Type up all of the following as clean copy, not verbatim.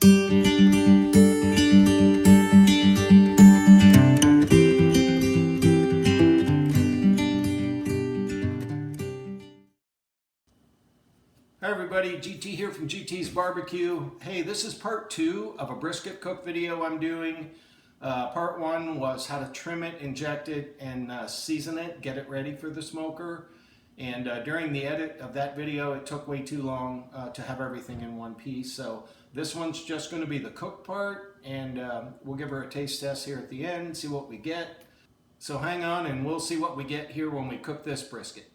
Hi everybody, GT here from GT's Barbecue. Hey, this is part 2 of a brisket cook video I'm doing. Part 1 was how to trim it, inject it, and season it, get it ready for the smoker. And during the edit of that video, it took way too long to have everything in one piece. So this one's just going to be the cook part, and we'll give her a taste test here at the end, see what we get. So hang on and we'll see what we get here when we cook this brisket.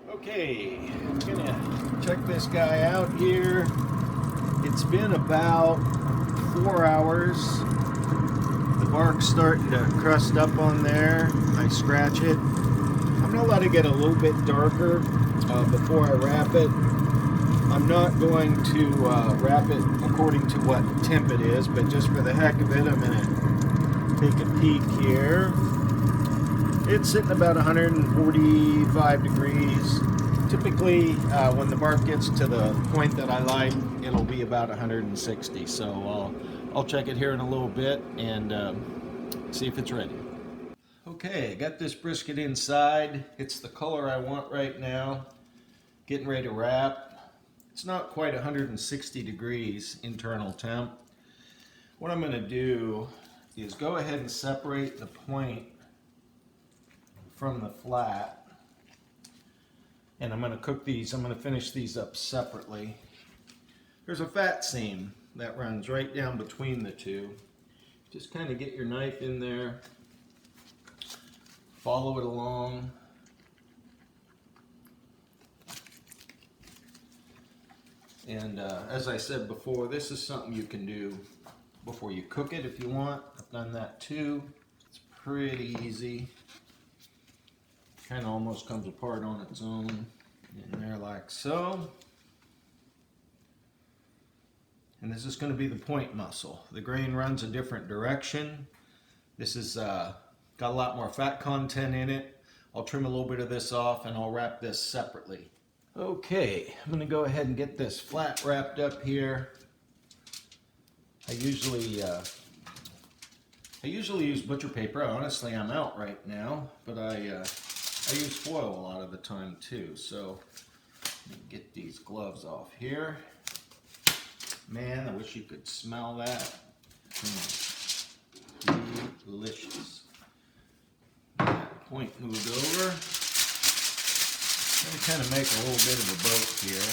Okay, I'm gonna check this guy out here. It's been about 4 hours. The bark's starting to crust up on there. I scratch it. I'm gonna let it get a little bit darker before I wrap it. I'm not going to wrap it according to what temp it is, but just for the heck of it, I'm gonna take a peek here. It's sitting about 145 degrees. Typically, when the bark gets to the point that I like, it'll be about 160. So I'll check it here in a little bit and see if it's ready. Okay, I got this brisket inside. It's the color I want right now. Getting ready to wrap. It's not quite 160 degrees internal temp. What I'm going to do is go ahead and separate the point from the flat, and I'm going to cook these. I'm going to finish these up separately. There's a fat seam that runs right down between the two. Just kind of get your knife in there, follow it along. And as I said before, this is something you can do before you cook it if you want. I've done that too. It's pretty easy. Kind of almost comes apart on its own in there like so. And this is going to be the point muscle. The grain runs a different direction. This has got a lot more fat content in it. I'll trim a little bit of this off and I'll wrap this separately. Okay, I'm going to go ahead and get this flat wrapped up here. I usually use butcher paper. Honestly, I'm out right now, but I use foil a lot of the time too, so let me get these gloves off here. Man, I wish you could smell that. Delicious. That point moved over. I'm going to kind of make a little bit of a boat here.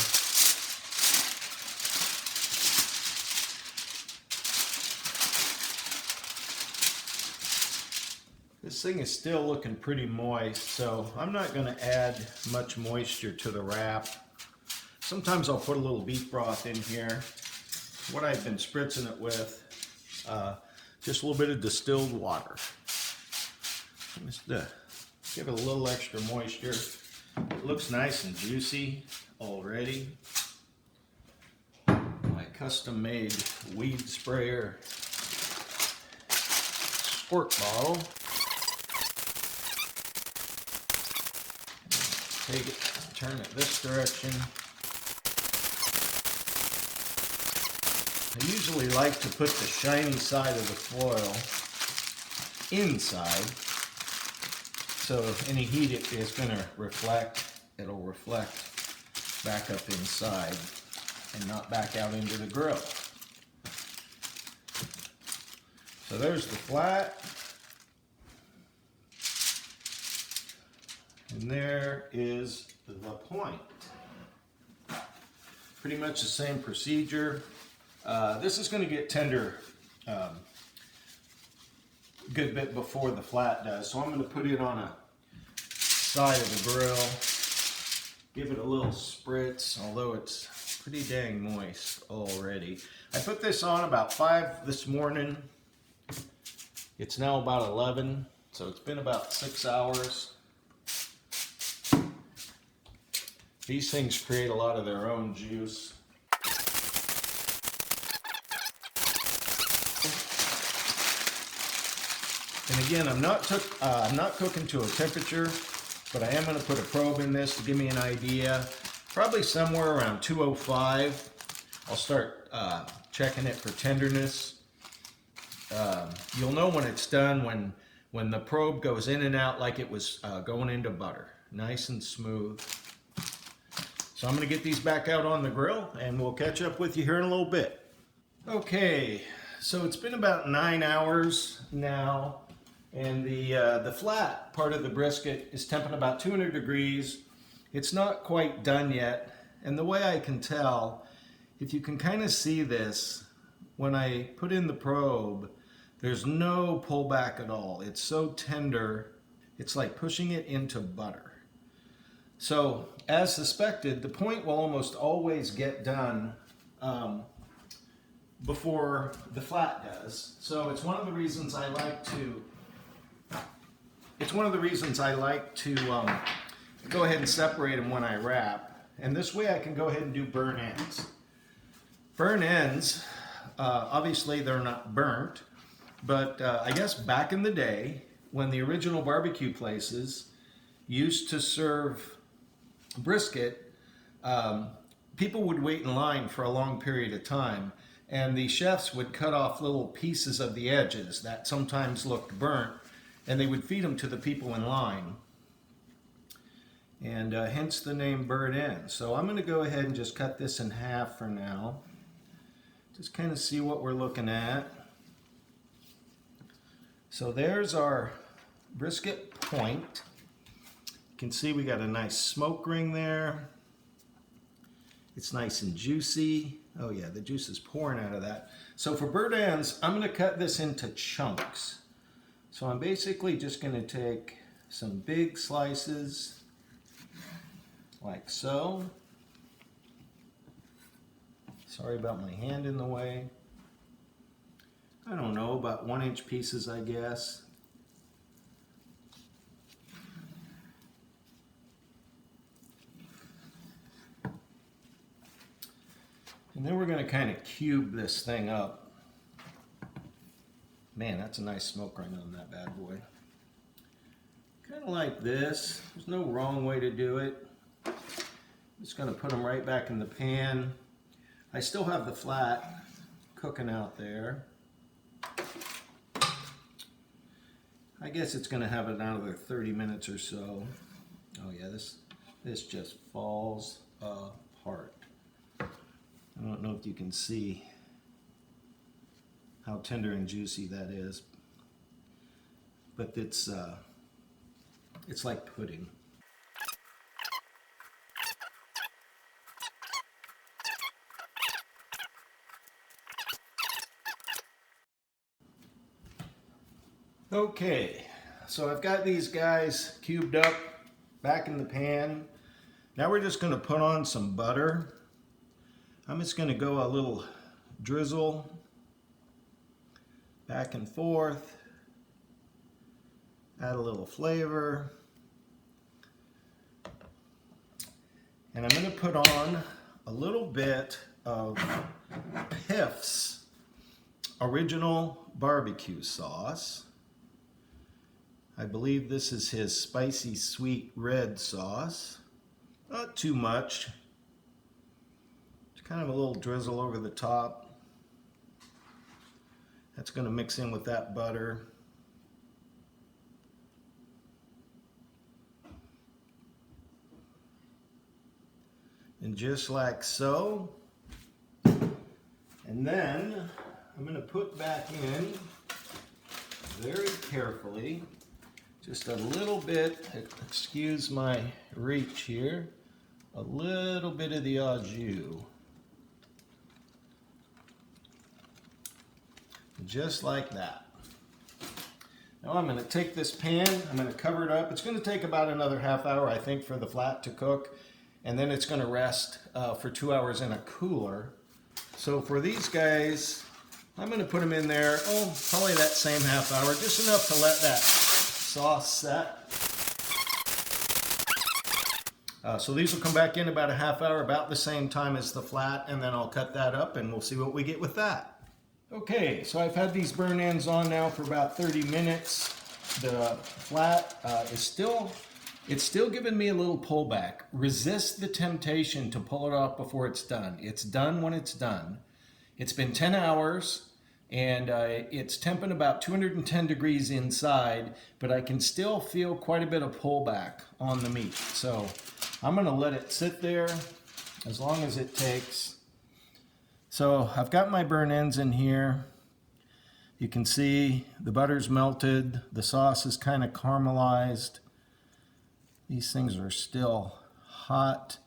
This thing is still looking pretty moist, so I'm not going to add much moisture to the wrap. Sometimes I'll put a little beef broth in here. What I've been spritzing it with, just a little bit of distilled water. Just to give it a little extra moisture. It looks nice and juicy already. My custom-made weed sprayer squirt bottle. Take it, turn it this direction. I usually like to put the shiny side of the foil inside, so any heat it is going to reflect, it'll reflect back up inside and not back out into the grill. So there's the flat. And there is the point. Pretty much the same procedure. This is going to get tender a good bit before the flat does. So I'm going to put it on a side of the grill. Give it a little spritz, although it's pretty dang moist already. I put this on about 5 this morning. It's now about 11, so it's been about 6 hours. These things create a lot of their own juice. And again, I'm not cooking to a temperature, but I am going to put a probe in this to give me an idea. Probably somewhere around 205. I'll start checking it for tenderness. You'll know when it's done when the probe goes in and out like it was going into butter. Nice and smooth. So I'm going to get these back out on the grill and we'll catch up with you here in a little bit. Okay, so it's been about 9 hours now, and the flat part of the brisket is temping about 200 degrees. It's not quite done yet, and the way I can tell, if you can kind of see this, when I put in the probe, there's no pullback at all. It's so tender, it's like pushing it into butter. So, as suspected, the point will almost always get done before the flat does. So it's one of the reasons I like to. Go ahead and separate them when I wrap, and this way I can go ahead and do burn ends. Burn ends, obviously they're not burnt, but I guess back in the day when the original barbecue places used to serve brisket, people would wait in line for a long period of time, and the chefs would cut off little pieces of the edges that sometimes looked burnt, and they would feed them to the people in line, and hence the name burnt end. So I'm going to go ahead and just cut this in half for now, just kind of see what we're looking at. So there's our brisket point. You can see we got a nice smoke ring there. It's nice and juicy. Oh yeah, the juice is pouring out of that. So for burnt ends, I'm going to cut this into chunks. So I'm basically just going to take some big slices like so. Sorry about my hand in the way. I don't know, about 1-inch pieces, I guess. And then we're going to kind of cube this thing up. Man, that's a nice smoke ring on that bad boy. Kind of like this. There's no wrong way to do it. I'm just going to put them right back in the pan. I still have the flat cooking out there. I guess it's going to have another 30 minutes or so. Oh yeah, this just falls apart. I don't know if you can see how tender and juicy that is, but it's like pudding. Okay, so I've got these guys cubed up back in the pan. Now we're just going to put on some butter. I'm just going to go a little drizzle back and forth, add a little flavor, and I'm going to put on a little bit of Piff's original barbecue sauce. I believe this is his spicy sweet red sauce. Not too much. Just kind of a little drizzle over the top. That's going to mix in with that butter. And just like so. And then I'm going to put back in very carefully just a little bit, excuse my reach here, a little bit of the au jus. Just like that. Now I'm going to take this pan, I'm going to cover it up. It's going to take about another half hour, I think, for the flat to cook. And then it's going to rest for 2 hours in a cooler. So for these guys, I'm going to put them in there, probably that same half hour, just enough to let that sauce set. So these will come back in about a half hour, about the same time as the flat, and then I'll cut that up and we'll see what we get with that. Okay, so I've had these burn ends on now for about 30 minutes. The flat is still giving me a little pullback. Resist the temptation to pull it off before it's done. It's done when it's done. It's been 10 hours and it's temping about 210 degrees inside, but I can still feel quite a bit of pullback on the meat. So I'm gonna let it sit there as long as it takes. So I've got my burn ends in here. You can see the butter's melted, the sauce is kind of caramelized. These things are still hot,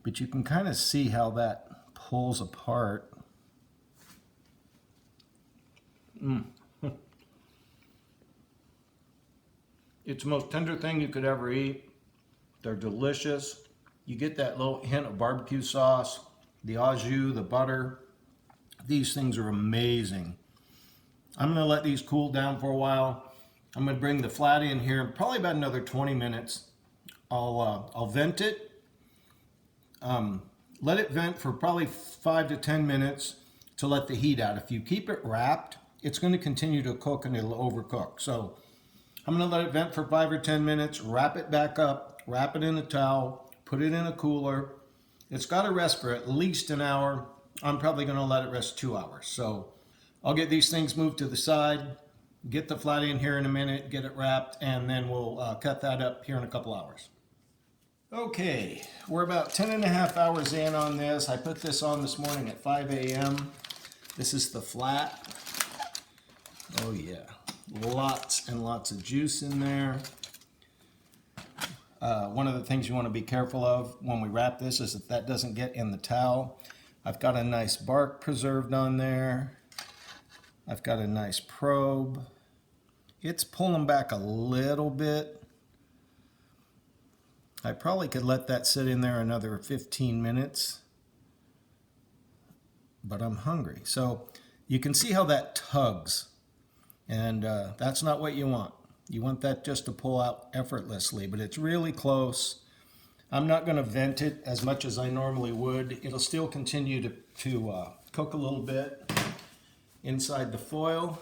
but you can kind of see how that pulls apart. It's the most tender thing you could ever eat. They're delicious. You get that little hint of barbecue sauce, the au jus, the butter. These things are amazing. I'm gonna let these cool down for a while. I'm gonna bring the flat in here, probably about another 20 minutes. I'll vent it. Let it vent for probably 5 to 10 minutes to let the heat out. If you keep it wrapped, it's going to continue to cook and it'll overcook. So I'm going to let it vent for 5 or 10 minutes, wrap it back up, wrap it in a towel, put it in a cooler. It's got to rest for at least an hour. I'm probably going to let it rest 2 hours. So I'll get these things moved to the side, get the flat in here in a minute, get it wrapped, and then we'll cut that up here in a couple hours. Okay, we're about 10 and a half hours in on this. I put this on this morning at 5 a.m. This is the flat. Oh yeah, lots and lots of juice in there. One of the things you want to be careful of when we wrap this is that doesn't get in the towel. I've got a nice bark preserved on there. I've got a nice probe. It's pulling back a little bit. I probably could let that sit in there another 15 minutes, but I'm hungry. So you can see how that tugs, and that's not what you want. You want that just to pull out effortlessly, but it's really close. I'm not going to vent it as much as I normally would. It'll still continue to cook a little bit inside the foil.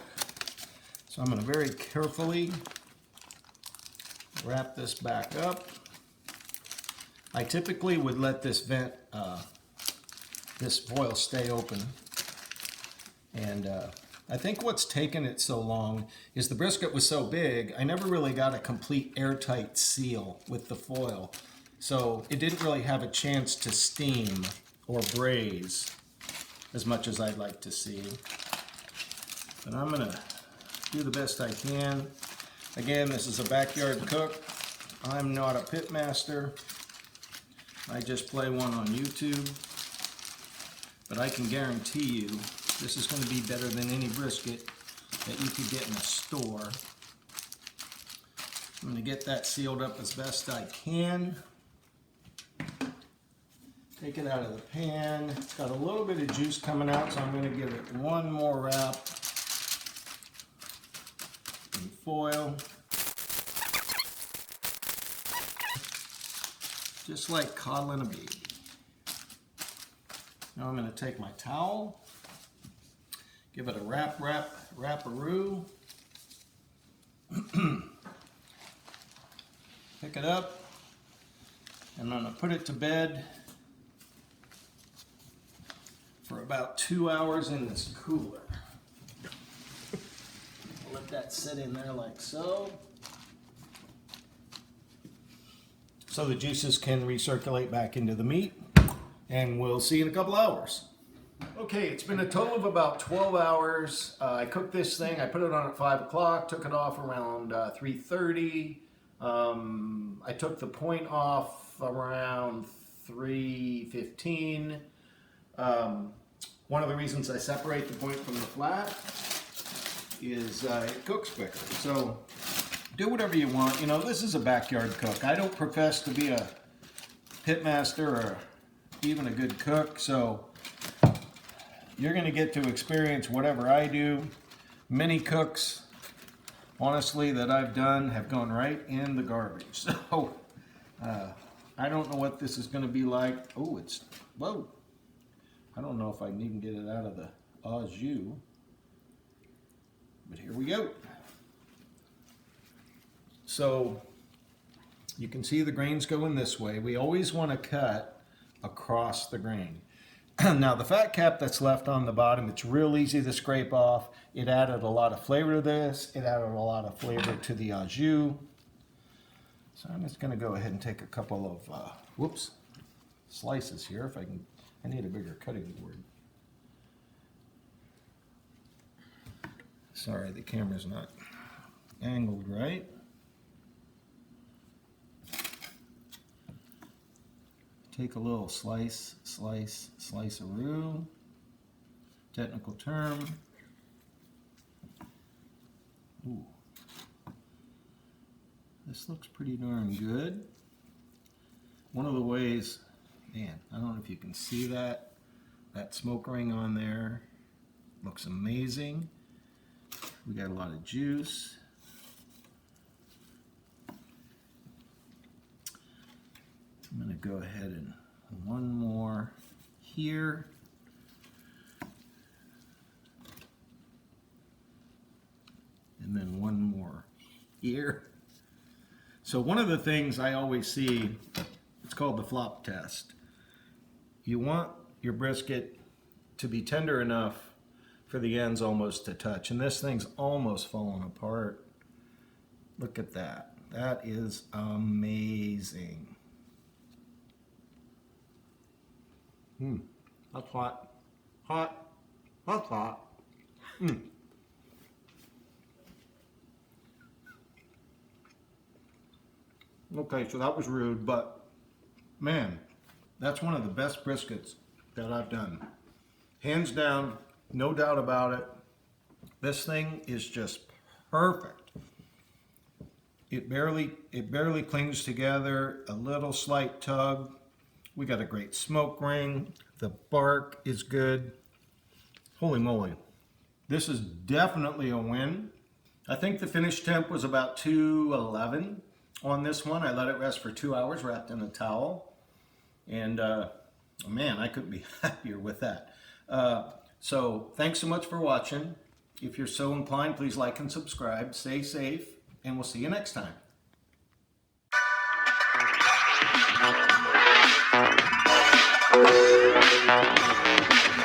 So I'm going to very carefully wrap this back up. I typically would let this this foil stay open. And I think what's taken it so long is the brisket was so big, I never really got a complete airtight seal with the foil. So it didn't really have a chance to steam or braise as much as I'd like to see. But I'm gonna do the best I can. Again, this is a backyard cook. I'm not a pit master. I just play one on YouTube, but I can guarantee you this is going to be better than any brisket that you could get in a store. I'm going to get that sealed up as best I can. Take it out of the pan. It's got a little bit of juice coming out, so I'm going to give it one more wrap in foil. Just like coddling a baby. Now I'm going to take my towel, give it a wrap-a-roo. Pick it up, and I'm going to put it to bed for about 2 hours in this cooler. I'll let that sit in there like so. So the juices can recirculate back into the meat, and we'll see in a couple hours. Okay, it's been a total of about 12 hours. I cooked this thing, I put it on at 5 o'clock, took it off around 3:30. I took the point off around 3:15. One of the reasons I separate the point from the flat is it cooks quicker. So do whatever you want. You know, this is a backyard cook. I don't profess to be a pitmaster or even a good cook, so you're going to get to experience whatever I do. Many cooks, honestly, that I've done have gone right in the garbage. So I don't know what this is going to be like. Oh, whoa. I don't know if I can even get it out of the au jus, but here we go. So you can see the grains going this way. We always want to cut across the grain. Now the fat cap that's left on the bottom, it's real easy to scrape off. It added a lot of flavor to this. It added a lot of flavor to the au jus. So I'm just gonna go ahead and take a couple of, slices here if I can. I need a bigger cutting board. Sorry, the camera's not angled right. Take a little slice-a-roo, technical term. Ooh. This looks pretty darn good. One of the ways, man, I don't know if you can see that smoke ring on there. Looks amazing. We got a lot of juice. I'm going to go ahead and one more here. And then one more here. So one of the things I always see, it's called the flop test. You want your brisket to be tender enough for the ends almost to touch. And this thing's almost falling apart. Look at that. That is amazing. That's hot. Hot. That's hot. Okay, so that was rude, but man, that's one of the best briskets that I've done. Hands down, no doubt about it. This thing is just perfect. It barely clings together, a little slight tug. We got a great smoke ring. The bark is good. Holy moly. This is definitely a win. I think the finish temp was about 211 on this one. I let it rest for 2 hours wrapped in a towel. And man, I couldn't be happier with that. So thanks so much for watching. If you're so inclined, please like and subscribe. Stay safe, and we'll see you next time. Thank you.